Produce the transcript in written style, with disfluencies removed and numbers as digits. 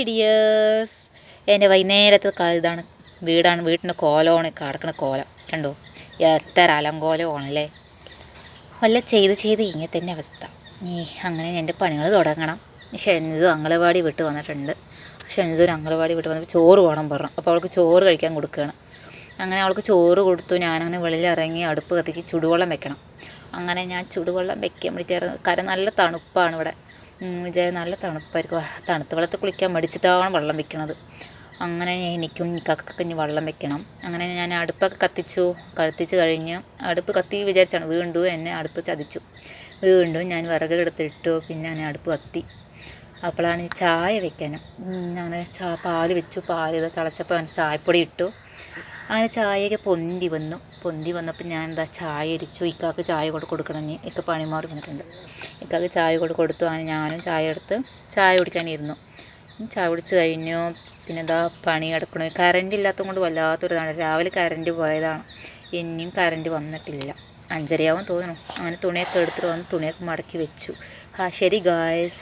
Hi dears. എൻ്റെ വൈകുന്നേരത്തെ ഇതാണ് വീട്ടിൻ്റെ കോലമാണ് കിടക്കുന്ന കോലം കണ്ടോ. എത്ര അലങ്കോലമാണല്ലേ. വല്ല ചെയ്ത് ഇങ്ങനെ തന്നെ അവസ്ഥ. അങ്ങനെ എൻ്റെ പണികൾ തുടങ്ങണം. ഷെൻസു അംഗനവാടി വിട്ട് വന്നിട്ടുണ്ട്. ഷെൻസുവിന് അംഗനവാടി വിട്ട് വന്നപ്പോൾ ചോറ് വേണം പറഞ്ഞു. അപ്പോൾ അവൾക്ക് ചോറ് കഴിക്കാൻ കൊടുക്കുകയാണ്. അങ്ങനെ അവൾക്ക് ചോറ് കൊടുത്തു. ഞാനങ്ങനെ വെളിയിലിറങ്ങി അടുപ്പ് കത്തിക്ക് ചുടുവെള്ളം വെക്കണം. അങ്ങനെ ഞാൻ ചുടുവെള്ളം വെക്കാൻ വേണ്ടി കാരണം നല്ല തണുപ്പാണ് ഇവിടെ. നല്ല തണുപ്പായിരിക്കും. തണുത്ത വെള്ളത്തിൽ കുളിക്കാൻ മടിച്ചിട്ടാണ് വെള്ളം വെക്കണത്. അങ്ങനെ എനിക്കും ഇക്കാക്കൊക്കെ ഇനി വെള്ളം വെക്കണം. അങ്ങനെ ഞാൻ അടുപ്പൊക്കെ കത്തിച്ച് കഴിഞ്ഞ് അടുപ്പ് കത്തി വിചാരിച്ചാണ് വീണ്ടും എന്നെ അടുപ്പ് ചതിച്ചു. വീണ്ടും ഞാൻ വിറകെടുത്തിട്ടു. പിന്നെ ഞാൻ അടുപ്പ് കത്തി. അപ്പോഴാണ് ചായ വെക്കാനും അങ്ങനെ പാല് വെച്ചു. പാല് തിളച്ചപ്പോൾ ചായപ്പൊടി ഇട്ടു. അങ്ങനെ ചായയൊക്കെ പൊന്തി വന്നപ്പോൾ ഞാൻ ചായ ഇരിച്ചു. ഇക്കാക്ക് ചായ കൊടുക്കണം. ഇക്ക പണിമാറി വന്നിട്ടുണ്ട്. ഇക്കാക്ക് ചായ കൊടുത്തു. അങ്ങനെ ഞാനും ചായ എടുത്ത് ചായ കുടിക്കാനിരുന്നു. ചായ കുടിച്ച് കഴിഞ്ഞു. പിന്നെ പണി കിടക്കണു. കറണ്ട് ഇല്ലാത്തത് കൊണ്ട് വല്ലാത്തൊരിതാണ്. രാവിലെ കറണ്ട് പോയതാണ്. ഇനിയും കറണ്ട് വന്നിട്ടില്ല. 5:30 തോന്നുന്നു. അങ്ങനെ തുണിയൊക്കെ എടുത്തിട്ട് വന്ന് തുണിയൊക്കെ മടക്കി വെച്ചു. ശരി ഗായ്സ്.